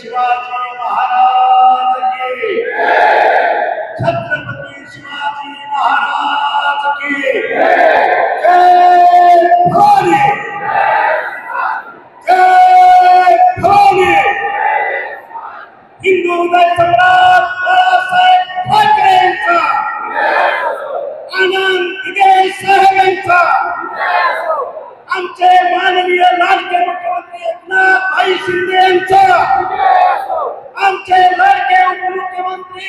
शिवाजी महाराज की छत्रपति शिवाजी महाराज की जय भवानी जय भवानी। हिंदू हृदय सम्राट बाळासाहेब ठाकरे यांचा आनंद दिघे साहेबांचा आमचे माननीय लाडके मुख्यमंत्री एकनाथ शिंदे यांचा आमचे लाडके उपमुख्यमंत्री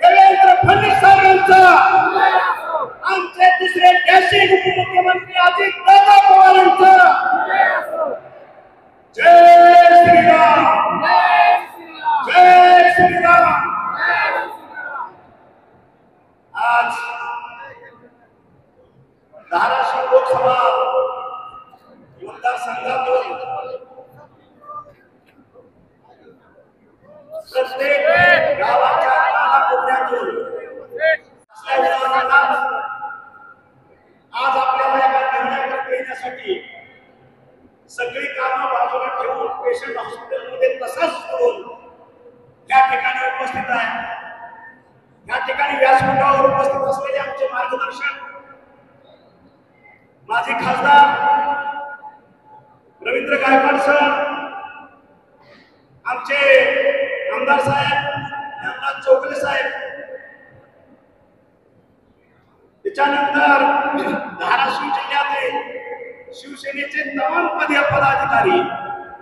देवेंद्र फडणवीस साहेबांचा आमचे दुसरे डॅशिंग उपमुख्यमंत्री अजितदादा पवार यांचा जय श्रीराम जय श्रीराम। आज धाराशिव लोकसभा मतदारसंघातून प्रत्येक गावाच्या कानाकोपऱ्यातून आज आपल्याला एका निर्णयाकडे येण्यासाठी सगळी कामं बाजूला ठेवून पेशंट हॉस्पिटलमध्ये तसाच सोडून या ठिकाणी उपस्थित आहे। या ठिकाणी व्यासपीठावर उपस्थित असलेले आमचे मार्गदर्शक माजी खासदार रवींद्र गायकवाड सर, आमचे आमदार साहेब रामनाथ चौगले साहेब, त्याच्यानंतर धाराशिव जिल्ह्यातील शिवसेनेचे तमाम पदाधिकारी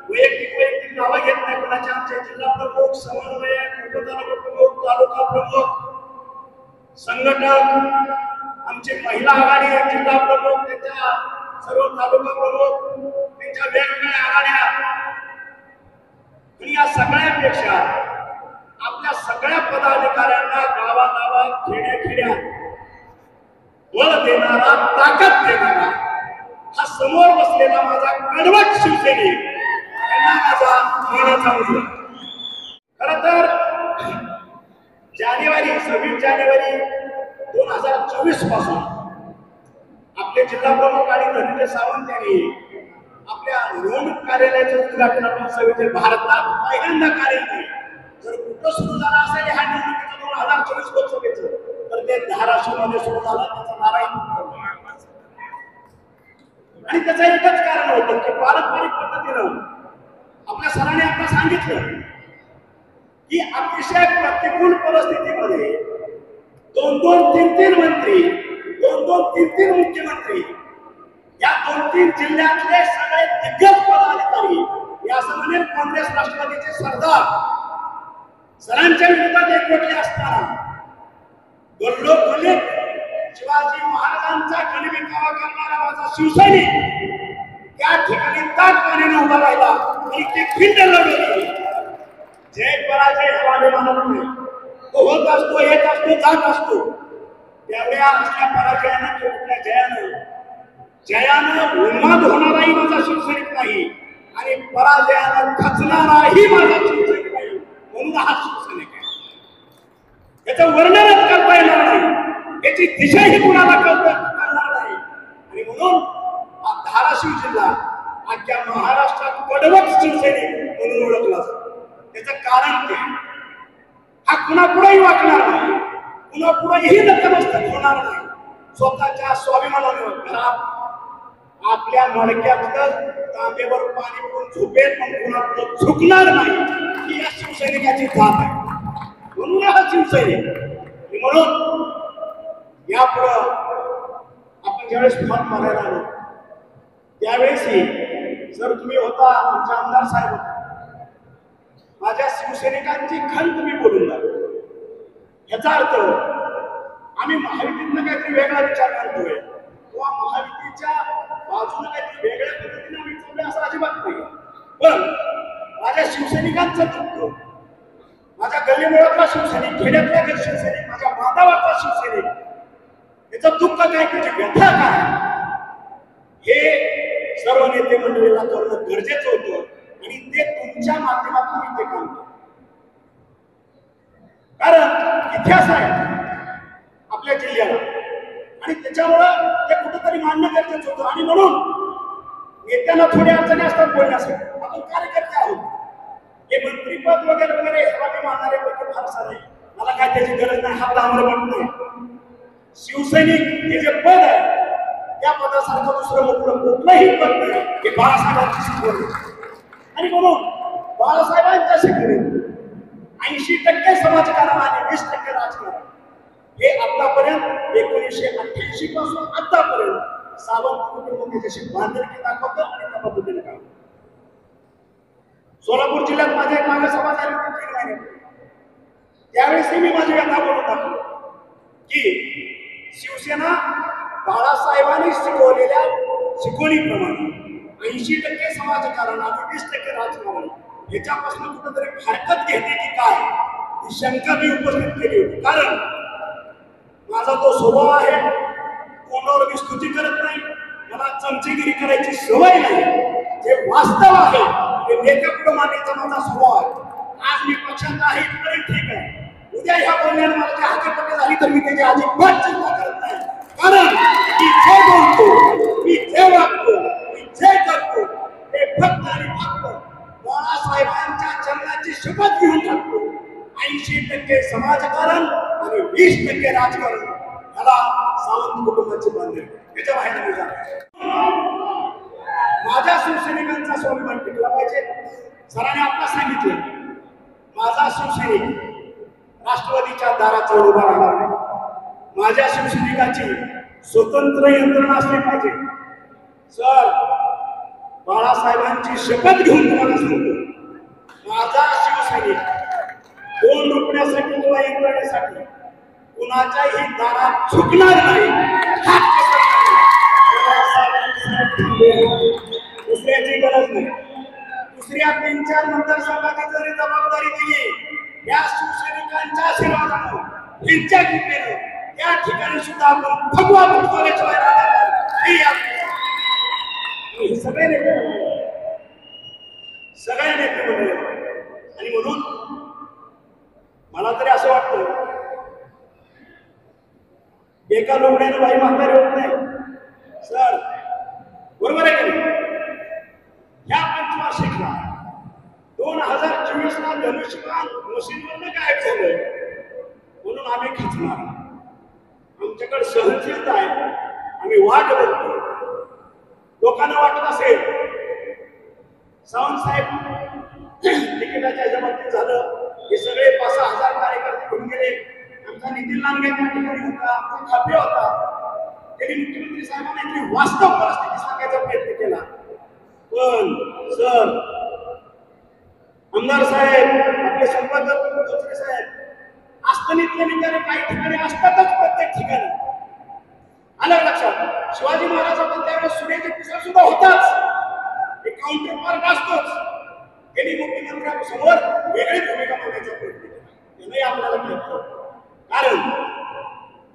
वैयक्तिक नावं घेत नाही, कोणाचे आमचे जिल्हा प्रमुख, समन्वयक, उपतालुका प्रमुख, तालुका प्रमुख, संघटक, आमचे महिला आघाडी जिल्हा प्रमुख, त्यांच्या सर्व तालुका प्रमुख, त्यांच्या वेगवेगळ्या आघाड्या, आणि या सगळ्यांपेक्षा आपल्या सगळ्या पदाधिकाऱ्यांना गावागावात खेड्याखेड्यात बळ देणारा, ताकद देणारा हा समोर बसलेला माझा कडवट शिवसैनिक यांना माझा मानाचा मुजरा। खरं तर जानेवारी 26 जानेवारी 2024 पासून आपले जिल्हा प्रमुख आणि धनंजय सावंत यांनी आपल्या निवडणूक कार्यालयाचं उद्घाटन आपण सविधे भारतात पहिल्यांदा कार्यालय जर कुठं सुरू झाला असेल ह्या निवडणुकीचं 2024 लोकसभेचं तर ते धाराशिवमध्ये सुरू झालं, त्याचं नारायण। आणि त्याचं एकच कारण होतं की पारंपरिक पद्धतीनं आपल्या सरांनी आपल्याला सांगितलं की अतिशय प्रतिकूल परिस्थितीमध्ये 2-2, 3-3 मंत्री, 2-2, 3-3 मुख्यमंत्री, या 2-3 जिल्ह्यातले सगळे दिग्गज पदाधिकारी, या असं म्हणेल काँग्रेस राष्ट्रवादीचे सरदार सरांच्या विरोधात एकवटले असताना गल्लोगल्लीत शिवाजी महाराजांचा गणविकावा करणारा माझा शिवसैनिक त्या ठिकाणी ताकदीने उभा राहिला आणि ती खिंड लढवली। जय पराजय हवाले मानत नाही, तो होत असतो, येत असतो, जात असतो। त्यावेळी असल्या पराजयानं किंवा जयानं उन्माद होणाराही माझा शिवसैनिक नाही आणि पराजयानं खचणाराही माझा शिवसैनिक नाही, म्हणून हा शिवसैनिक आहे। याचं वर्णनच करता येणार नाही, याची दिशाही कुणाला कळणार नाही। आणि म्हणून हा धाराशिव जिल्हा अख्ख्या महाराष्ट्रात कडवट शिवसैनिक म्हणून ओळखला जातो। त्याचं कारण ते हा कुणापुढेही वाकणार नाही, कुणापुढेही नतमस्तक होणार नाही, स्वतःच्या स्वाभिमानावर घरात आपल्या मडक्यातलं तांब्यावर पाणी पिऊन झोपेल पण कुणापुढे झुकणार नाही, ही या शिवसैनिकाची जात आहे। म्हणून हा शिवसैनिक। म्हणून यापुढं आपण ज्यावेळेस फॉर्म भरायला आलो त्यावेळेसही जर तुम्ही होता, आमचे आमदार साहेब होते, माझ्या शिवसैनिकांची खंत मी बोलून लागलो। याचा अर्थ आम्ही महायुतीतनं काहीतरी वेगळा विचार करतोय किंवा महायुतीच्या बाजूने काहीतरी वेगळ्या पद्धतीने आम्ही चाललोय असं अजिबात नाही। पण माझ्या शिवसैनिकांचं दुःख, माझ्या गल्लीमुळातला शिवसैनिक, खेड्यातला शिवसैनिक, माझ्या बांधावरचा शिवसैनिक, याचं दुःख काय, त्याची व्यथा काय, हे सर्व नेते मंडळीला करणं गरजेचं होतं आणि ते तुमच्या माध्यमातून इथे काम करतो। कारण इतिहास आहे आपल्या जिल्ह्याला आणि त्याच्यामुळं ते कुठेतरी मान्य गरजेचं होतं। आणि म्हणून नेत्यांना थोडी अडचणी असतात बोलण्यासाठी, आपण कार्यकर्ते आहोत, हे मंत्रीपद वगैरे वगैरे ह्याला मी मानणारे लोक फारसा नाही, मला काय त्याची गरज नाही, हा आम्हाला नाही. शिवसैनिक हे जे पद आहे त्या पदासारखं दुसरं मोठं कुठलंही पद नाही, हे बाळासाहेबांची शिकवण. आणि म्हणून बाळासाहेबांच्या शिकवणीत 80% समाजकारण आणि 20% राजकारण हे आतापर्यंत 1988 पासून आतापर्यंत सावंत कुटुंब त्याच्याशी बांधिलकी दाखवतं आणि त्या पद्धतीने काम. सोलापूर जिल्ह्यात माझ्या एक मागे सभा झाली होती 3 महिन्यापूर्वी. त्यावेळेसही मी माझी व्यथा बोलून दाखवलं की शिवसेना बाळासाहेबांनी शिकवलेल्या शिकवणीप्रमाणे 80% समाजकारण आणि 20% राजकारण ह्याच्यापासून कुठेतरी हरकत घेते की काय, ही शंका मी उपस्थित केली होती. कारण माझा तो स्वभाव आहे, कोणावर मी स्तुती करत नाही, मला चमचेगिरी करायची सवय नाही. जे वास्तव आहे ते नेत्यापुढे मांडण्याचा माझा स्वभाव आहे. आज मी पक्षात आहे तरी ठीक आहे, उद्या ह्या बोलण्याने मला जे हाकेपट्टी झाली तर मी त्याची अजिबात चिंता करत नाही. कारण मी जे बोलतो, मी जे वागतो, मी जे करतो ते फक्त आणि फक्त बाळासाहेबांच्या चरणाची शपथ घेऊन टाकतो. 80% समाजकारण आणि 20% राजकारण याला सावंत कुटुंबाची बांधील, याच्या बाहेर मी जातो. माझ्या शिवसैनिकांचा स्वाभिमान टिकला पाहिजे. सरांनी आपला सांगितलं, माझा शिवसैनिक राष्ट्रवादीच्या दारात उभा राहणार नाही. माझ्या शिवसैनिकाची स्वतंत्र यंत्रणा असली पाहिजे. सर, बाळासाहेबांची शपथ घेऊन तुम्हाला सांगतो, माझा शिवसैनिक 2 रुपयासाठी किंवा 1 रुपयासाठी कुणाच्याही दारात झुकणार नाही. दुसऱ्याची गरज नाही. दुसऱ्या 3-4 मतदारसंघाची जरी जबाबदारी दिली, या शिवसैनिकांच्या आशीर्वादानं, यांच्या कृपेनं या ठिकाणी सुद्धा आपण भगवा भक्तोरेशिवाय हे सगळे नेते सगळे नेते म्हणले. आणि म्हणून मला तरी असं वाटतं, एका लोकड्यानं बाई म्हातारी होत नाही. सर, बरोबर आहे का? ह्या पंचवार्षिकला 2024 ला धनुष्यबाण मशीनवरनं गायब झालं म्हणून आम्ही खचणार. आमच्याकडे सहनशीलता आहे, आम्ही वाट बघतो. लोकांना वाटत असेल सावंत साहेब तिकिटाच्या जबाबदारी झालं, हे सगळे 5-6 हजार कार्यकर्ते घेऊन गेले, आमचा नितीन लांडगे त्या ठिकाणी होता, आमचा खापे होता. त्यांनी मुख्यमंत्री साहेबांना इथली वास्तव परिस्थिती सांगायचा प्रयत्न केला. पण सर, आमदार साहेब, आपले संपर्क कोचरे साहेब, आस्थानितले नेते काही ठिकाणी असतातच, प्रत्येक ठिकाणी आलं लक्षात. शिवाजी महाराज आपण त्यावेळेस सूर्याचे पिसाळ सुद्धा होताच, एक काउंटर पार्ट असतोच. त्यांनी मुख्यमंत्र्यांसमोर वेगळी भूमिका मांडण्याचा प्रयत्न केला. यालाही आपल्याला कळतं. कारण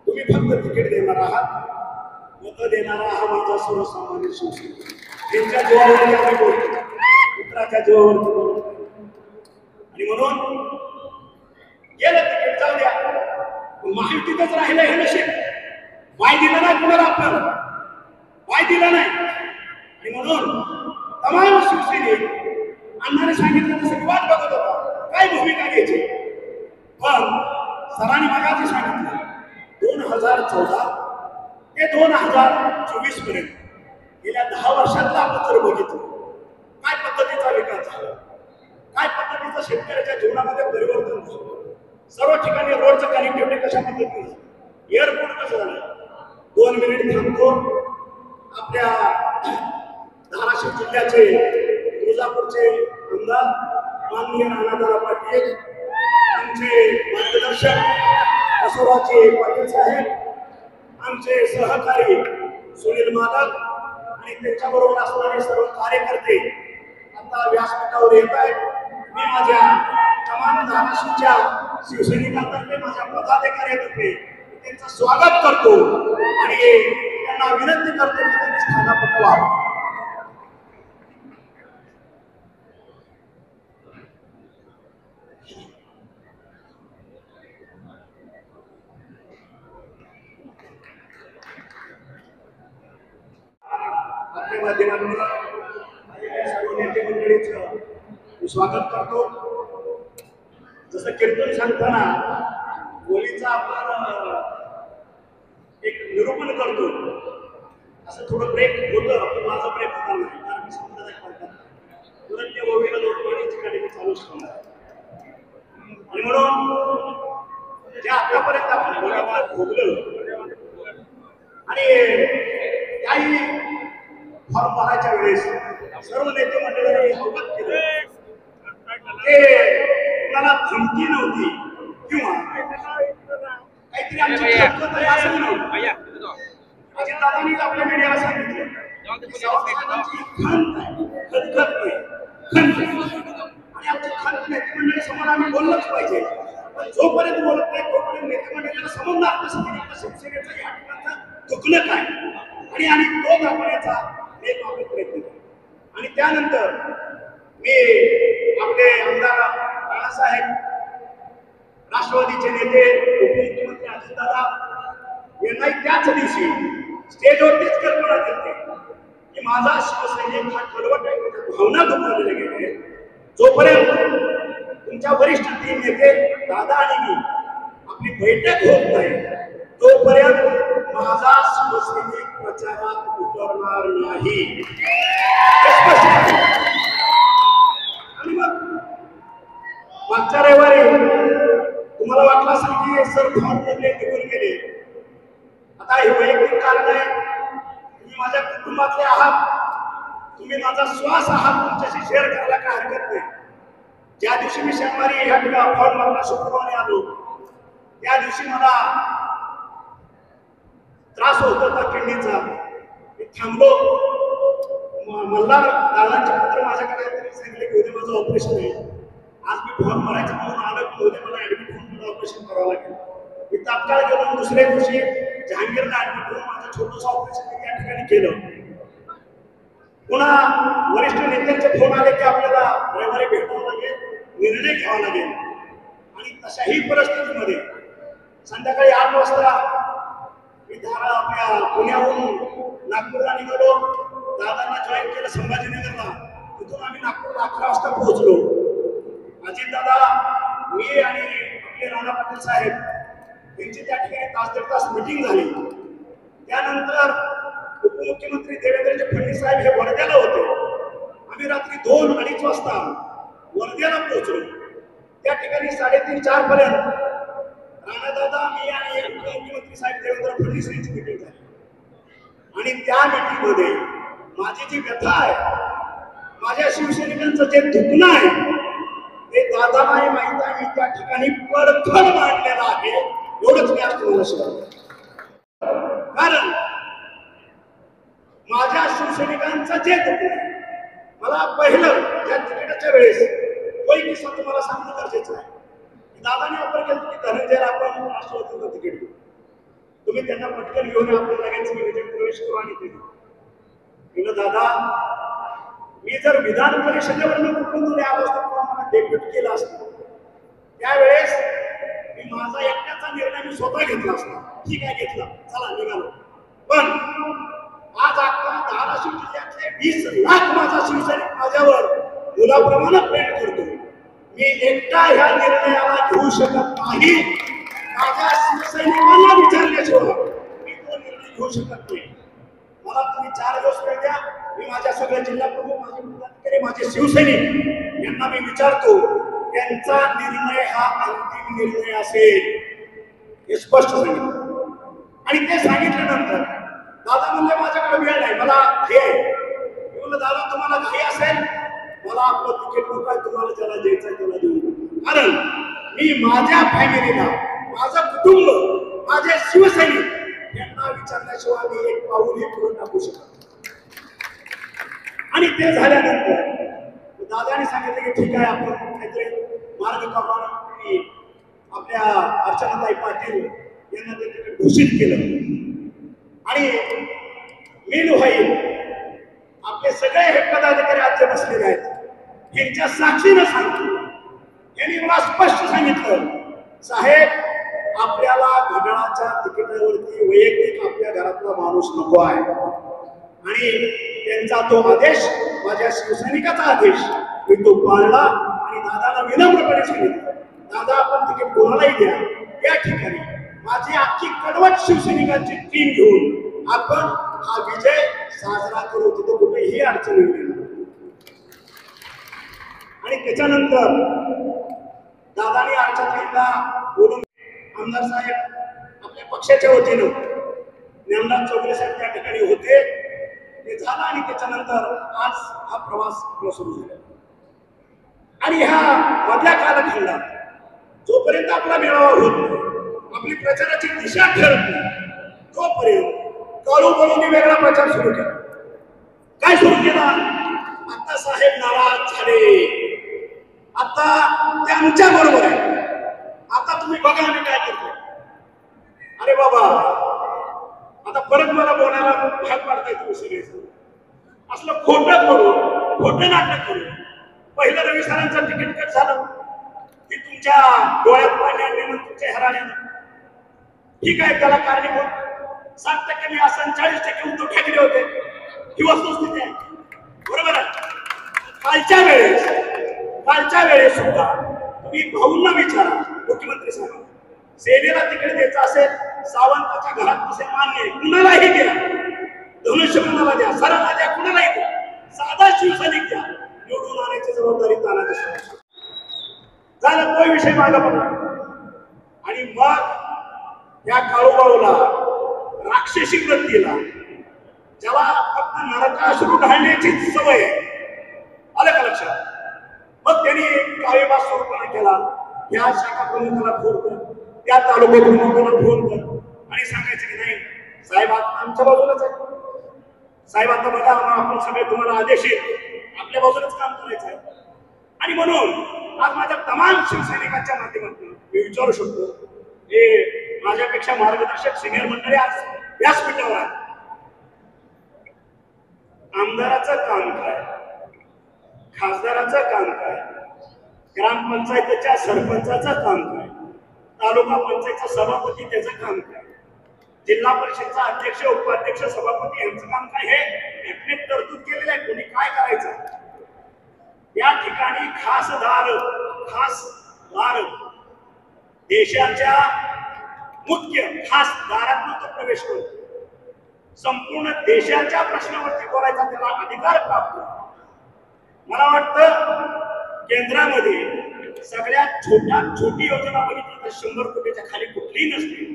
तुम्ही फक्त तिकीट देणार आहात, मत देणारा हा माझा सर्वसामान्य शिवसैनिक. त्यांच्या जीवावरती आम्ही बोलतो, मित्राच्या जीवावरती बोलतो. आणि म्हणून गेलं तिकीट जाऊ द्या, महायुतीतच राहिलं हे नशीब. वाय दिला नाही कुणाला, आपण वाय दिला नाही. आणि म्हणून तमाम शिवसैनिक अण्णाने सांगितलं तसं की वाट बघत होता काय भूमिका घ्यायची. पण सरांनी मागाची सांगितलं 2014 ते 2024 पर्यंत गेल्या 10 वर्षातला आपण जर बघितलं, काय पद्धतीचा विकास झाला, काय पद्धतीचं शेतकऱ्याच्या जीवनामध्ये परिवर्तन झालं. सर्व ठिकाणी रोडचं कनेक्टिव्हिटी कशा पद्धतीने झालं, एअरपोर्ट कसं झालं. 2 मिनिट थांबतो. आपल्या धाराशिव जिल्ह्याचे तुळजापूरचे आमदार माननीय राणादादा पाटील, आमचे मार्गदर्शक बसवराजचे पाटील साहेब, आमचे सहकारी सुनील मालक आणि त्यांच्याबरोबर असणारे सर्व कार्यकर्ते आता व्यासपीठावर येत आहेत. मी माझ्या तमाम धाराशिवच्या शिवसैनिकांतर्फे, माझ्या पदाधिकाऱ्यांतर्फे त्यांचं स्वागत करतो आणि त्यांना विनंती करतो की त्यांनी स्थानापन्न व्हावं. आपल्या माध्यमातून सर्व नेते मंडळीचं मी स्वागत करतो. जसं कीर्तन सांगताना बोलीचा आपण एक निरूपण करतो, असं थोडं ब्रेक होतं, पण माझा ब्रेक होणार नाही, कारण मी संप्रदाय करतात तुरंत त्या ओवीला लोटवाडीची गाडी मी चालूच करणार. आणि म्हणून जे आतापर्यंत आपण बोलायला भोगलं आणि त्याही फॉर्म भरायच्या वेळेस सर्व नेते मंडळींनी अवगत केलं, ते कुणाला धमकी नव्हती किंवा काहीतरी आमची शपथ आहे असं नव्हतं. अजितदादांनीच आपल्या मीडियाला सांगितलं संवादाची खंत आहे, खदखत नाही, खंत आणि आमची खंत नेते मंडळी समोर आम्ही बोललंच पाहिजे. पण जोपर्यंत बोलत नाही तोपर्यंत नेते मंडळीला समजणार कसं की आपल्या शिवसेनेचा या ठिकाणचा चुकलं काय आणि तो दाखवण्याचा एक आपला प्रयत्न केला. आणि त्यानंतर मी आपले आमदार राणासाहेब, राष्ट्रवादीचे नेते उपमुख्यमंत्री अजितदादा यांनाही त्याच दिवशी स्टेजवरतीच कल्पना केली की माझा शिवसैनिक हा कडवट आहे, भावना दुखावलेल्या गेले. जोपर्यंत तुमच्या वरिष्ठ तीन नेते दादा आणि मी आपली बैठक होत नाही तोपर्यंत माझा शिवसैनिक प्रचारात उतरणार नाही. आणि मग मागच्या रविवारी तुम्हाला वाटलं असेल की सर फॉर्म भरले निघून गेले. आता हे वैयक्तिक कारण आहे, तुम्ही माझ्या कुटुंबातले आहात, तुम्ही माझा श्वास आहात, तुमच्याशी शेअर करायला काय हरकत नाही. ज्या दिवशी मी शनिवारी या ठिकाणी फॉर्म भरला शुक्रवारी आलो त्या दिवशी मला त्रास होत होता किडनीचा. मी थांबलो, मल्हार दादांचे पत्र माझ्याकडे सांगितले की उद्या माझं ऑपरेशन आहे. आज मी फॉर्म भरायचं म्हणून आलं की उद्या मला ऍडमिट होऊन ऑपरेशन करावं लागेल. मी तात्काळ गेलो, दुसऱ्या दिवशी जहांगीरला ऍडमिट करून माझं छोटंसं ऑपरेशन या ठिकाणी केलं. पुन्हा वरिष्ठ नेत्यांचे फोन आले की आपल्याला रविवारी भेटावं लागेल, निर्णय घ्यावा लागेल. आणि तशाही परिस्थितीमध्ये संध्याकाळी 8 वाजता मी आपल्या पुण्याहून नागपूरला निघालो. दादांना जॉईन केलं संभाजीनगरला, तिथून आम्ही नागपूरला 11 वाजता पोहोचलो. अजितदादा, मी आणि आपले राणा पाटील साहेब यांची त्या ठिकाणी तास मीटिंग झाली. त्यानंतर उपमुख्यमंत्री देवेंद्र फडणवीस साहेब हे वर्ध्याला होते. आम्ही रात्री 2-2:30 वाजता वर्ध्याला पोहोचलो. त्या ठिकाणी 3:30-4 पर्यंत राणादादा, मी आणि उपमुख्यमंत्री साहेब देवेंद्र फडणवीस यांची मीटिंग झाली. आणि त्या मीटिंग मध्ये माझी जी व्यथा आहे, माझ्या शिवसैनिकांचं जे दुखणं आहे ते दादालाही माहित आहे. मी त्या ठिकाणी परखड मांडलेला आहे, एवढंच मी आज तुम्हाला सांगतो. कारण माझ्या शिवसैनिकांचं जे दुखणं आहे, मला पहिलं त्या तिकिटाच्या वेळेस तोही किस्सा तुम्हाला सांगणं गरजेचं आहे. दादाने ऑफर केलं की धनंजयला आपण राष्ट्रवादीचं तिकीट देऊ, तुम्ही त्यांना पटकन घेऊन आपण लगेच विजय प्रवेश करू. आणि ते म्हणलं दादा, मी जर विधान परिषदेवरनं कुठून या अवस्थेत डेप्युट केलं असतं त्यावेळेस मी माझा एकट्याचा निर्णय मी स्वतः घेतला असता. ठीक आहे, घेतला, चला निघालो. पण आज आता धाराशिव जिल्ह्यातले 20 लाख माझा शिवसैनिक माझ्यावर मुलाप्रमाणे प्रेम करतो. मी एकटा ह्या निर्णयाला घेऊ शकत नाही. माझ्या शिवसैनिकांना विचारल्याशिवाय मी तो निर्णय घेऊ शकत नाही. मला तुम्ही 4 दिवस वेळ द्या. मी माझ्या सगळ्या जिल्हा प्रमुख, माझे पदाधिकारी, माझे शिवसैनिक यांना मी विचारतो, त्यांचा निर्णय हा अंतिम निर्णय असेल हे स्पष्ट सांगितलं. आणि ते सांगितल्यानंतर दादा म्हणले माझ्याकडे वेळ नाही, मला हे मी म्हणलं दादा तुम्हाला घाई असेल, मला आपलं तिकीट नको आहे, तुम्हाला ज्याला द्यायचं आहे त्याला देऊ. कारण मी माझ्या फॅमिलीला, माझं कुटुंब, माझे शिवसैनिक यांना विचारल्याशिवाय मी एक पाऊलही पुढे टाकू शकत. आणि ते झाल्यानंतर दादाने सांगितलं की ठीक आहे, आपण काहीतरी मार्ग काढून आपल्या अर्चनाताई पाटील यांना ते तिकीट घोषित केलं. आणि मीनवाईल आपले सगळे हे पदाधिकारी आज बसलेले आहेत, यांच्या साक्षीनं सांगतो, यांनी मला स्पष्ट सांगितलं, साहेब आपल्याला घड्याळाच्या तिकिटावरती वैयक्तिक आपल्या घरातला माणूस नको आहे. आणि त्यांचा तो आदेश, माझ्या शिवसैनिकाचा आदेश मी तो पाळला आणि दादाला विनम्रपणे सांगितलं, दादा आपण तिकीट कोणालाही द्या, या ठिकाणी माझी अख्खी कडवट शिवसैनिकांची टीम घेऊन आपण हा विजय साजरा करू, तिथे कुठेही अडचण येईल. आणि त्याच्यानंतर दादानी अर्चनाला बोलून आमदार साहेब आपल्या पक्षाच्या वतीनं ज्ञानराज चौधरी साहेब त्या ठिकाणी होते, ते झालं. आणि त्याच्यानंतर आज हा प्रवास सुरू झाला. आणि ह्या मधल्या कालखंडात जोपर्यंत आपला मेळावा होत, आपली प्रचाराची दिशा ठरत नाही, तोपर्यंत कळून वेगळा प्रचार सुरू केला. काय सुरू केला? आता साहेब नाराज झाले, आता ते आमच्या बरोबर आहे, आता तुम्ही बघा आम्ही काय करतो. अरे बाबा, आता परत मला बोलायला भाग पाडताय तुम्ही सगळेच. असलं खोटं करून, खोटं नाटक करून पहिलं रवी सरांचं तिकीट कट झालं की तुमच्या डोळ्यात पाणी आणले म्हणून तुमच्या हराण्यानं. ठीक आहे, त्याला कारणीभूत 7% मी असं 40% उद्धव ठाकरे होते, ही वस्तुस्थिती आहे, बरोबर आहे. कालच्या वेळेस सुद्धा तुम्ही भाऊंना विचारा, मुख्यमंत्री साहेब सेनेला तिकीट द्यायचं असेल, सावंताच्या घरात नसेल मान्य आहे, कुणालाही द्या, धनुष्यबाणाला द्या, सरांना द्या, कुणालाही द्या, साधा शिवसैनिक द्या, निवडून आणायची जबाबदारी तानाची झालं. तो विषय मागा पडला. आणि मग या काळूबाळूला राक्षसी वृत्तीला, ज्याला फक्त नरकासुरू ढाळण्याची सवय आहे, आलं का लक्षात? मग त्यांनी काळीबाज स्वरूपाने केला. या शाखा प्रमुखाला फोन कर, त्या तालुका प्रमुखाला फोन कर आणि सांगायचं की नाही साहेब आता आमच्या बाजूलाच आहे, साहेब आता बघा आपण सगळे तुम्हाला आदेश येईल, आपल्या बाजूलाच काम करायचं आहे. आणि म्हणून आज माझ्या तमाम शिवसैनिकांच्या माध्यमातून मी विचारू शकतो, हे माझ्यापेक्षा मार्गदर्शक सिनियर मंडळी आज व्यासपीठावर आहेत. आमदाराचं काम काय, खासदाराचं काम काय, ग्रामपंचायतीच्या सरपंचाचं काम काय, तालुका पंचायतचा सभापती त्याचं काम काय, जिल्हा परिषदचा अध्यक्ष उपाध्यक्ष सभापती यांचं काम काय, हे घटनेत तरतूद केलेलं आहे. कोणी काय करायचं या ठिकाणी खासदार देशाच्या मुख्य खासदारात तो प्रवेश करतो. संपूर्ण देशाच्या प्रश्नावरती बोलायचा त्याला अधिकार प्राप्त. मला वाटतं केंद्रामध्ये सगळ्यात छोटी योजना बघितली तर 100 कोटीच्या खाली कुठलीही नसते.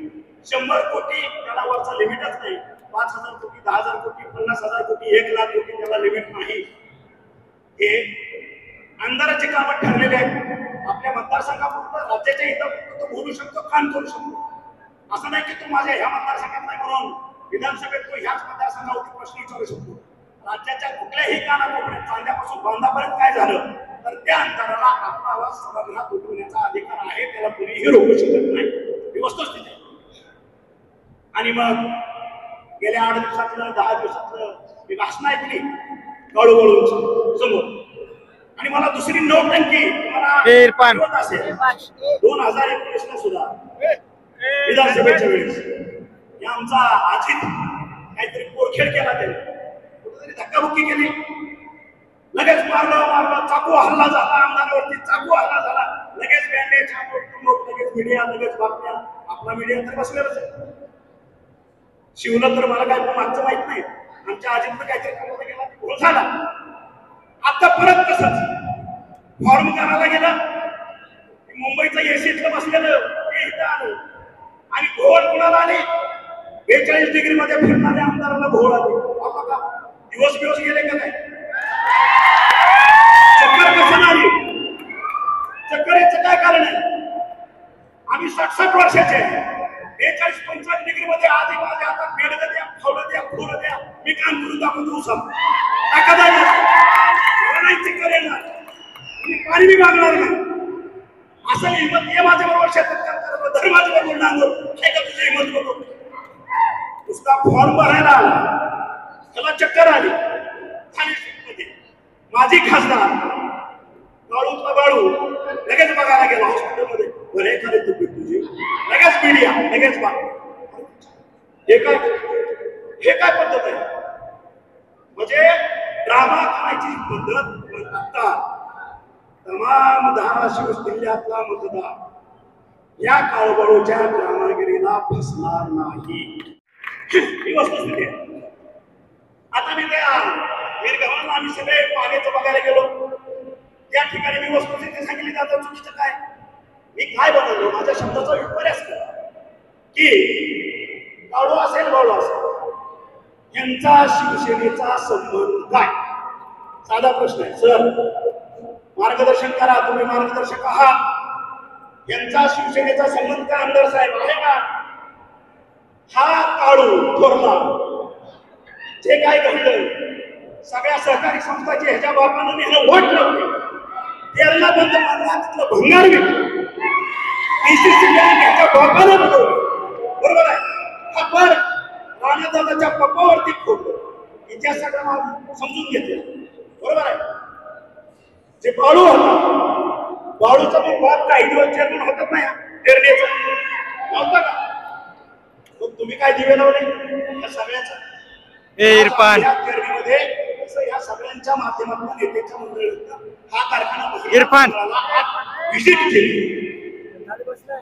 100 कोटी त्याला वरचा लिमिटच नाही. 5,000 कोटी, 10,000 कोटी, 50,000 कोटी, 1,00,000 कोटी त्याला लिमिट नाही. हे आमदाराचे कामं ठरलेले आहेत. आपल्या मतदारसंघापुरतं राज्याच्या हितापुरतं तो बोलू शकतो, काम करू शकतो. असं नाही की तो माझ्या ह्या मतदारसंघात नाही म्हणून विधानसभेत तो ह्याच मतदारसंघावरती प्रश्न विचारू शकतो. राज्याच्या कुठल्याही कानाकोपऱ्यात चांद्यापासून बांधापर्यंत काय झालं तर त्या आमदाराला आपला आवाज सभागृहात उठवण्याचा अधिकार आहे, त्याला कुणीही रोखू शकत नाही. ही वस्तुस्थिती आहे. आणि मग गेल्या 8 दिवसातलं 10 दिवसातलं मी भाषण ऐकली कळू समोर. आणि मला दुसरी नौटंकी मला असेल 2021 ला सुद्धा विधानसभेच्या वेळेस या आमचा अजित काहीतरी पोरखेड केला, त्याने कुठेतरी धक्काबुक्की केली, लगेच मारलं, चाकू हल्ला झाला, आमदारावरती चाकू हल्ला झाला, लगेच बँडेज, लगेच मीडिया, लगेच बातम्या. आपला मीडिया तर बसलेलाच आहे. शिवलं तर मला काय मागचं माहित नाही, आमच्या अजितनं काहीतरी करायला गेला, घोळ झाला. आता परत तसंच फॉर्म करायला गेला, मुंबईचं एसीतलं बसलेलं ते इथं आलं आणि घोळ कुणाला आले, 42 डिग्री मध्ये फिरणाऱ्या आमदारांना घोळ आले. का दिवस गेले का काय? चक्कर कसं आली? चक्कर याचं काय कारण आहे? आम्ही 60-60 वर्षाचे आहे. 42-45 डिग्री मध्ये आधी माझ्या हातात बेडगं द्या, फवलं द्या, खोलं द्या, मी काम करून दाखवतो. चक्कर येणार, पाणी मी मागणार नाही. असं हिंमत ये माझ्या बरोबर शेतात काम करत, धर्माच्या बरोबर नांगोर काय का तुझी हिंमत बघू. नुसता फॉर्म भरायला आला, त्याला चक्कर आली. माझी खासदार बाळू लगेच बघायला गेला हॉस्पिटलमध्ये, बरे खरे तब्येत तुझी, लगेच मीडिया, लगेच बात. हे काय पद्धत आहे? म्हणजे ड्रामा करायची पद्धत. आता तमाम धाराशिव जिल्ह्यातला मतदार या काळबळूच्या कामगिरीला फसणार नाही ही वस्तुस्थिती आहे. आता मी त्या वीरगव्हाणला आम्ही सगळे पाण्याचं बघायला गेलो. त्या ठिकाणी मी वस्तुस्थिती सांगितली जातं चुकीचं काय मी काय बनवलो माझ्या शब्दाचा विपर्यास केला की काळू असेल बाळू असेल यांचा शिवसेनेचा संबंध काय. साधा प्रश्न आहे सर मार्गदर्शन करा तुम्ही मार्गदर्शक आहात. यांचा शिवसेनेचा संबंध काय आमदार साहेब आहे का. हा काळू थोरला जे काय घडलं सगळ्या सहकारी संस्थांची ह्याच्या बापानं नेहमी वोट लावली तेरला बंद मारला तिथलं भंगार विकलं PCC ह्याच्या बापानं बनवलं बरोबर आहे. हा पण राणादादाच्या पप्पावरती खोटलं इतिहासाला समजून घेतलं बरोबर आहे. जे बाळू होता बाळूचा मग बाप काही दिवस चेअरमन होतात नाही टेरणीचा नव्हता का मग तुम्ही काय दिवे लावले या सगळ्याचा इरफान टेरणीमध्ये या सगळ्यांच्या माध्यमातून नेत्याच्या मंडळीनं हा कारखाना इरफान व्हिजिट केली.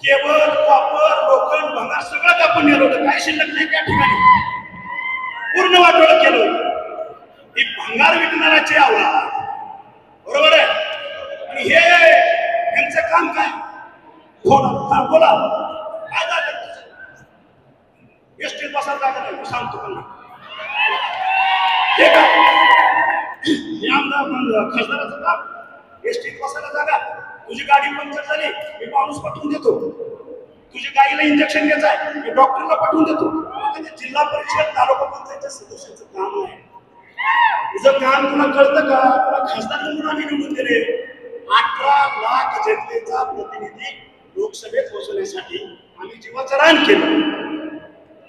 केबल कॉपर लोखंड भंगार सगळं कापून नेलं होतं काय शिल्लक नाही त्या ठिकाणी पूर्ण वाटोळं केलं होतं. ही भंगार विकणाराची आवाज बरोबर आहे. आणि हे यांचं काम काय बोला काय झालं एसटीत बसायला जागा नाही सांगतो पण हे काय हे आमदार खासदाराचं काम एसटीत बसायला जागा तुझी गाडी पंक्चर झाली मी माणूस पाठवून देतो तुझी गाडीला इंजेक्शन घ्यायचं आहे मी डॉक्टरला पाठवून देतो. जिल्हा परिषद तालुका पंचायतच्या सदस्याचं काम आहे. तुझं काम तुला कळतं का तुला खासदार म्हणून आम्ही निवडून दिले. 18 लाख जनतेचा प्रतिनिधी लोकसभेत पोहोचण्यासाठी आम्ही जीवाचं रान केलं.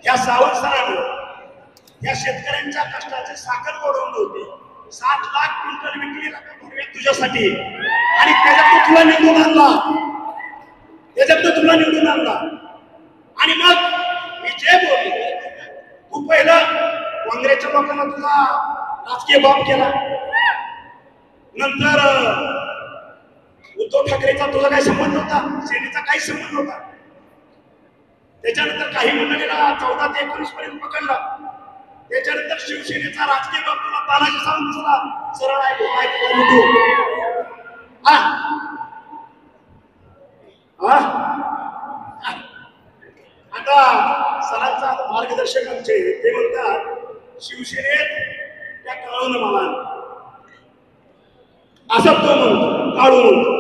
या सावंत सरांनं या शेतकऱ्यांच्या कष्टाचे साखर गोडवून होते 7 लाख क्विंटल विकली तुझ्यासाठी आणि त्याच्यात तुला निवडून आणला आणि मग मी जे बोललो तू पहिलं काँग्रेसच्या लोकांना तुझा राजकीय बाप केला नंतर उद्धव ठाकरेचा तुझा काही संबंध होता सेनेचा काही संबंध होता. त्याच्यानंतर काही मंडळीला 14 ते 19 पर्यंत पकडला. त्याच्यानंतर शिवसेनेचा राजकीय बाप तुला तानाजी सावंत दिसला सरळ आता सरांचा मार्गदर्शक आमचे ते म्हणतात शिवसेनेत त्या काळून मला असं तो म्हणतो काळू म्हणतो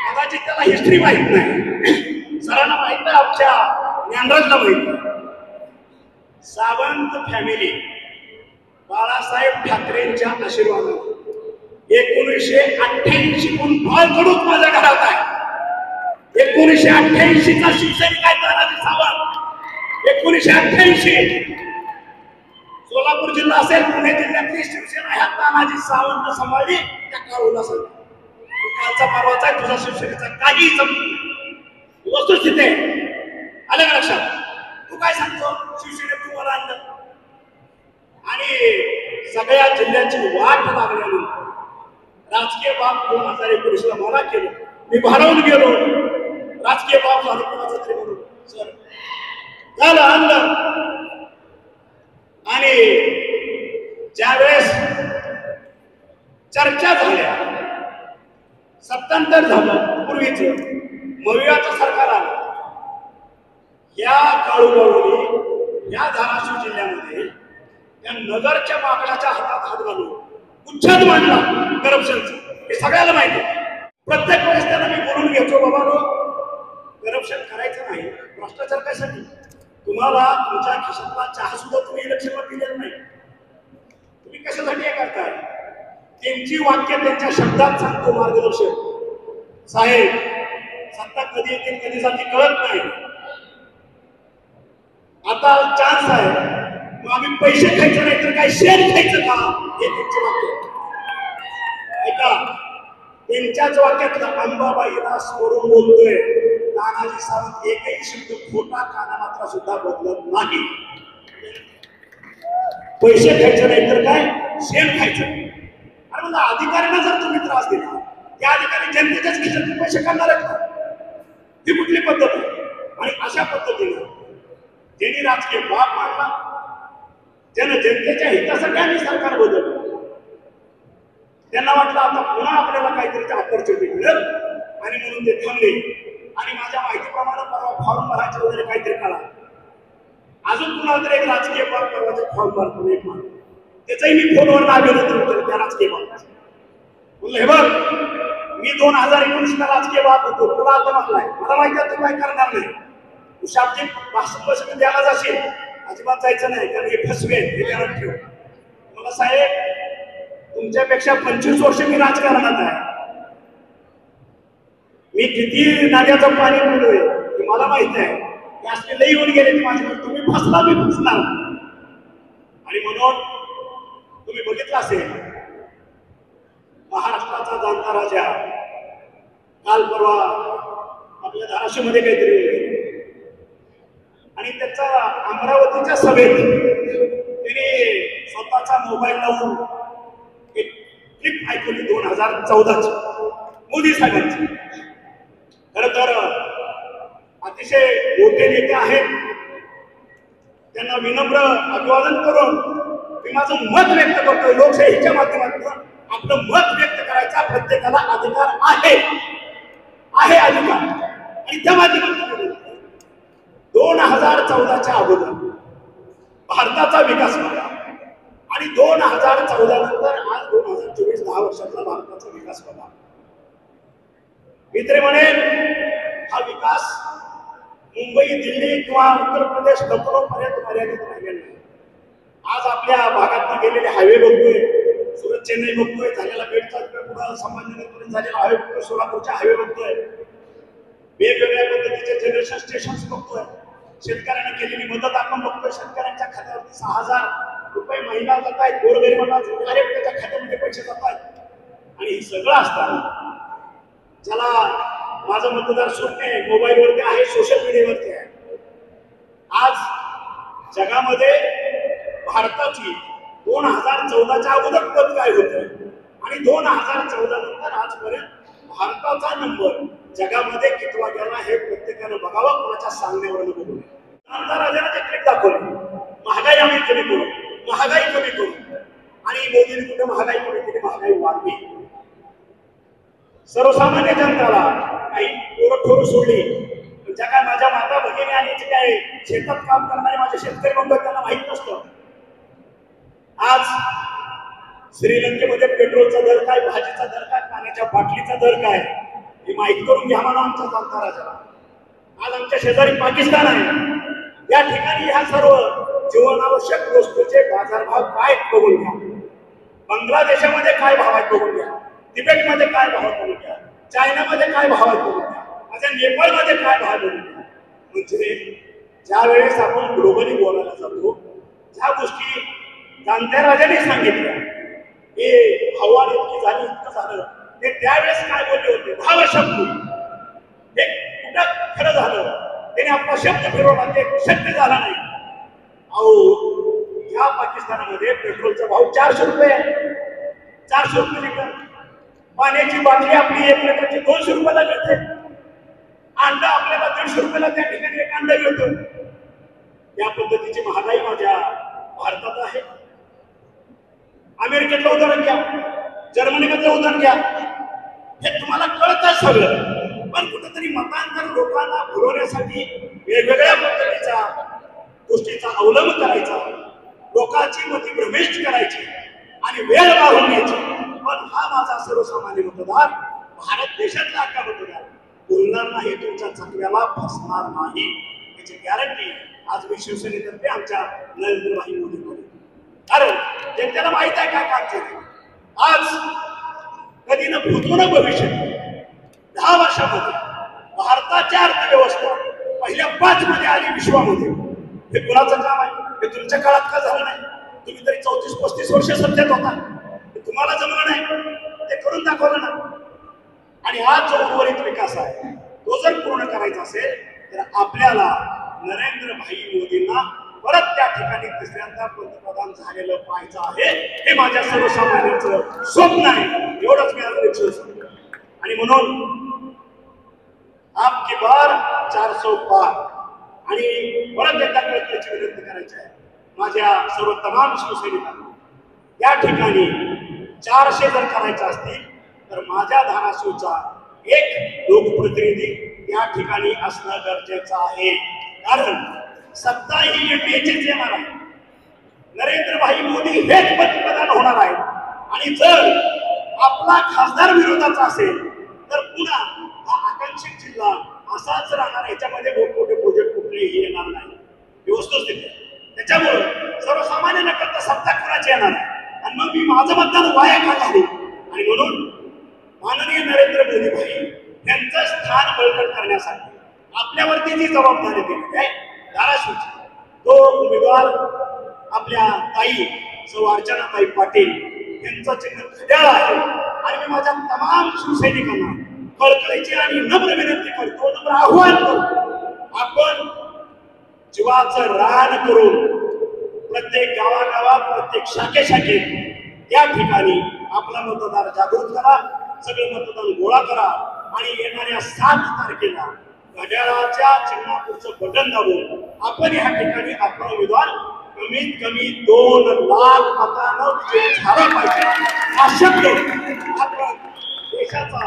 कदाचित त्याला हिस्ट्री माहित नाही सरांना माहित नाही आमच्या ज्ञानराजला माहित नाही. सावंत फॅमिली बाळासाहेब ठाकरेंच्या आशीर्वादाने 1988 हून कडूच माझ्या घरात आहे. 1988चा शिवसैनिक आहे तानाजी सावंत 1988 सोलापूर जिल्हा असेल पुणे जिल्ह्यातली शिवसेना ह्या तानाजी सावंत सांभाळली त्या काळूला सांगा कालचा परवाचा आहे तुझा शिवसेनेचा काही समजून वस्तुस्थिती आहे आलं का लक्षात. तू काय सांगतो शिवसेनेत तू मला आणलं आणि सगळ्या जिल्ह्याची वाट लागल्यानंतर राजकीय बाप 2019ला मला केलं मी भारावून गेलो राजकीय बाप झालो कोणाचा तरी म्हणून सर झालं आणलं आणि ज्यावेळेस चर्चा झाल्या सत्तांतर झालं पूर्वीच मवियाचं सरकार आलं या काळूबाळूने या धाराशिव जिल्ह्यामध्ये या नगरच्या माकडाच्या हातात हात घालून उच्छेद मांडला करप्शनचा हे सगळ्याला माहिती आहे. प्रत्येक वेळेस त्यांना मी बोलून घेतो बाबा करप्शन करायचं नाही भ्रष्टाचार कशासाठी तुम्हाला तुमच्या खिशातला चहा सुद्धा तुम्ही इलेक्शनला दिलेला नाही तुम्ही कशासाठी हे करताय. त्यांची वाक्य त्यांच्या शब्दात सांगतो मार्गदर्शक साहेब सत्ता कधी येतील कधी जाती कळत नाही आता चान्स आहे मग आम्ही पैसे खायचं नाही तर काय शेअर खायचं का हे त्यांचे वाक्य ऐका. त्यांच्याच वाक्यातला अंबाबाईला सोडून बोलतोय तानाजी सावंत एकही शब्द खोटा काना मात्रा सुद्धा बदलत नाही. पैसे खायचं नाही तर काय शेण खायचं. अरे मला अधिकाऱ्यांना जर तुम्ही त्रास दिला त्या ठिकाणी जनतेच्याच खिशातून पैसे काढणार आहेत का? ही कुठली पद्धत आहे? आणि अशा पद्धतीने ज्यांनी राजकीय बाप मांडला, ज्यानं जनतेच्या हितासाठी आम्ही सरकार बदललं, त्यांना वाटलं आता पुन्हा आपल्याला काहीतरी ऑपॉर्च्युनिटी मिळेल आणि म्हणून ते थांबले. आणि माझ्या माहितीप्रमाणे परवा फॉर्म भरायचे वगैरे काहीतरी काढा. अजून कुणाला तरी एक राजकीय बाब परवाचे फॉर्म भरतो एक मान, त्याचंही मी फोनवर अभिनंदन केलं त्या राजकीय बाबाचं. बोललं हे बघ, मी 2019ला राजकीय बाब होतो, तुला आता म्हटलाय, मला माहिती आहे तू काय करणार नाही. तू शाब्दिक भाषण बसून द्यायला जाशील, अजिबात जायचं नाही, कारण हे फसवे हे ध्यानात ठेव. मला साहेब तुमच्यापेक्षा 25 वर्ष मी राजकारणात आहे. मी किती नद्याचं पाणी पिलोय हे मला माहित आहे. हे असले लई येऊन गेले की माझ्याकडे तुम्ही फसला मी फसणार. आणि म्हणून तुम्ही बघितलं असेल महाराष्ट्राचा जाणता राजा काल परवा आपल्या धाराशिवमध्ये काहीतरी आणि त्याचा अमरावतीच्या सभेत त्याने स्वतःचा मोबाईल लावून एक क्लिप ऐकवली 2014ची मोदी साहेबांची. खर तर अतिशय मोठे नेते आहेत, त्यांना विनम्र अभिवादन करून मी माझं मत व्यक्त करतोय. लोकशाहीच्या माध्यमातून आपलं मत व्यक्त करायचा प्रत्येकाला अधिकार आहे अधिकार. आणि त्या माध्यमातून 2014च्या अगोदर भारताचा विकास बघा आणि 2014 नंतर आज 2024 10 वर्षाचा भारताचा विकास बघा. मित्र म्हणेल हा विकास मुंबई, दिल्ली किंवा उत्तर प्रदेश, लखनौपर्यंत मर्यादित राहिलेला नाही. आज आपल्या भागात गेलेले हायवे बघतोय, सुरत चेन्नई बघतोय, झालेला बेटचा पुढे संभाजीनगरपर्यंत झालेला हायवे बघतोय, सोलापूरच्या हायवे बघतोय, वेगवेगळ्या पद्धतीचे जनरेशन स्टेशन्स बघतोय, शेतकऱ्यांना केलेली मदत आपण बघतोय. शेतकऱ्यांच्या खात्यावरती 6,000 रुपये महिना जात आहेत, गोरगरिबांना डायरेक्ट त्याच्या खात्यामध्ये पैसे जात आहेत. आणि हे सगळं असताना ज्याला माझं मतदार शून्य मोबाईलवरती आहे, सोशल मीडियावरती आहे, आज जगामध्ये भारताची 2014च्या अगोदर पद काय होतं आणि 2014 नंतर आजपर्यंत भारताचा नंबर जगामध्ये कितवा गेला हे प्रत्येकानं बघावं, कोणाच्या सांगण्यावर बघू. राजाने जे क्लिप दाखवली, महागाई आम्ही कमी करू, महागाई कमी करू, आणि मोदींनी कुठे महागाई कमी केली, महागाई वाढली. सर्वसामान्य जनताला काही ओरखोर सोडली, ज्या काय माझ्या माता भगिनी आणि जे काय शेतात काम करणारे माझे शेतकरी बंधू त्यांना माहित नसतं. आज श्रीलंकेमध्ये पेट्रोलचा दर काय, भाजीचा दर काय, पाण्याच्या बाटलीचा दर काय हे माहित करून घ्या म्हणा आमच्या जाणता राजाला. आज आमच्या शेजारी पाकिस्तान आहे, या ठिकाणी ह्या सर्व जीवनावश्यक वस्तूचे बाजारभाव काय बघून घ्या. बांगलादेशामध्ये काय भाव आहेत बघून घ्या, तिबेटमध्ये काय भाव बघून घ्या, चायनामध्ये काय भाव आहेत बघून घ्या, माझ्या नेपाळमध्ये काय भाव बघून घ्या. म्हणजे ज्या वेळेस आपण ग्लोबली बोलायला जातो, ज्या गोष्टी जाणत्या राजाने सांगितल्या, हे हवा इतकी झाली, इतकं झालं, ते त्यावेळेस काय बोलले होते 10 वर्षापूर्वी, हे कुठं खरं झालं, त्याने आपला शब्द फिरवला, ते शक्य झाला नाही. अहो या पाकिस्तानामध्ये पेट्रोलचा भाव 400 रुपये आहे, 400 रुपये लिटर. पाण्याची बाटली आपली 1 लिटरची 200 रुपयाला मिळते. अंडा आपल्याला 150 रुपयाला त्या ठिकाणी एक अंडा मिळतो. या पद्धतीची महागाई माझ्या भारतात आहे. अमेरिकेतलं उदाहरण घ्या, जर्मनीमधलं उदाहरण घ्या, हे तुम्हाला कळतं सगळं. पण कुठेतरी मतांतर लोकांना भरवण्यासाठी वेगवेगळ्या पद्धतीच्या गोष्टीचा अवलंब करायचा, लोकांची मती भ्रमिष्ट करायची आणि वेळ मारून घ्यायची. पण हा माझा सर्वसामान्य मतदार, भारत देशातला अख्खा मतदार बोलणार नाही, तुमच्या चकव्याला फसणार नाही, याची गॅरंटी आज मी शिवसेनेतर्फे आमच्या नरेंद्रभाई मोदी करू. कारण जनतेला माहित आहे काय काम केलं. आज कधी न भूतो न भविष्य 10 वर्षामध्ये भारताची अर्थव्यवस्था पहिल्या 5 मध्ये आली विश्वामध्ये. हे कुणाचं काम आहे? हे तुमच्या काळात का झालं नाही? तुम्ही तरी 34-35 वर्ष सत्तेत होता, तुम्हाला जमलं नाही, ते करून दाखवलं ना. आणि आज जो उर्वरित विकास आहे तो जर पूर्ण करायचा असेल तर आपल्याला नरेंद्रभाई मोदींना परत त्या ठिकाणी तिसऱ्यांदा पंतप्रधान झालेलं पाहायचं आहे. हे माझ्या सर्वसामान्यांचं स्वप्न आहे. एवढंच मी आज सांगतो. म्हणून आपकी बार 400 पार आणि परत एकदा कळकळीची विनंती करायची आहे माझ्या सर्व तमाम शिवसैनिकांना. या ठिकाणी 400 जर करायचे असतील तर माझ्या धाराशिवचा एक लोकप्रतिनिधी या ठिकाणी असणं गरजेचं आहे. कारण सत्ता ही एनडीएचीच येणार आहे. नरेंद्रभाई मोदी हेच पंतप्रधान होणार आहेत आणि जर आपला खासदार विरोधाचा असेल तर पुन्हा हा आकांक्षित जिल्हा असाच राहणार. याच्यामध्ये मोठमोठे प्रोजेक्ट कुठलेही येणार नाही. ही वस्तुस्थिती आहे. त्याच्यामुळे सर्वसामान्य न करता सत्ता कुणाची येणार आहे आणि मग मी माझं मतदान वाया का घालू. आणि म्हणून माननीय नरेंद्र मोदी भाई यांचं स्थान बळकट करण्यासाठी आपल्यावरती जी जबाबदारी दिली आहे धाराशिवची, तो उमेदवार आपल्या ताई सौ अर्चनाताई पाटील यांचं चिन्ह घड्याळ आहे. आणि मी माझ्या तमाम शिवसैनिकांना कळकळीची आणि नम्र विनंती करतो, नम्र आव्हान करतो, आपण जीवाचं रान करून प्रत्येक गावागावात प्रत्येक शाखेशाखेत या ठिकाणी आपला मतदार जागृत करा. सगळे मतदान गोळा करा आणि येणाऱ्या 7 तारखेला घड्याळाच्या चिन्हापुढचं बटन दाबून आपण या ठिकाणी आपला उमेदवार कमीत कमी 2 लाख मतांना विजयी झाला पाहिजे. हा शब्द आपण देशाचा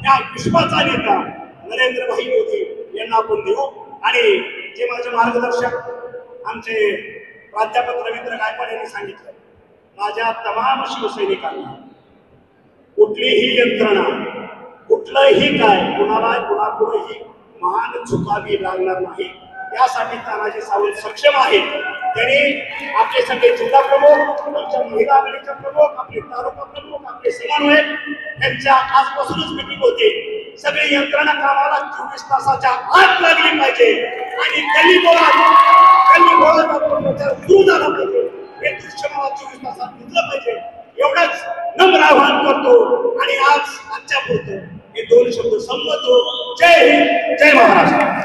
या विश्वाचा नेता नरेंद्रभाई मोदी यांना आपण देऊ. आणि जे माझे मार्गदर्शक आमचे प्राध्यापक रवींद्र गायकवाड यांनी सांगितलं, माझ्या तमाम शिवसैनिकांना कुठलीही यंत्रणा कुठलंही काय कुणापुढेही मान झुकावी लागणार नाही. यासाठी तानाजी सावंत सक्षम आहे. त्यांनी आपले सगळे जिल्हा प्रमुख, आमच्या महिला आघाडीच्या प्रमुख, आपले तालुका प्रमुख, आपले समन्वयक यांच्या आजपासूनच मीटिंग होते. सगळी यंत्रणा कामाला 24 तासाच्या आत लागली पाहिजे आणि गल्ली बोळात आपण प्रचार सुरू झाला पाहिजे. हे दृश्य मला 24 तासात दिसलं पाहिजे. एवढंच नम्र आवाहन करतो आणि आजच्या पुरतं हे 2 शब्द संपवतो. जय हिंद, जय महाराष्ट्र.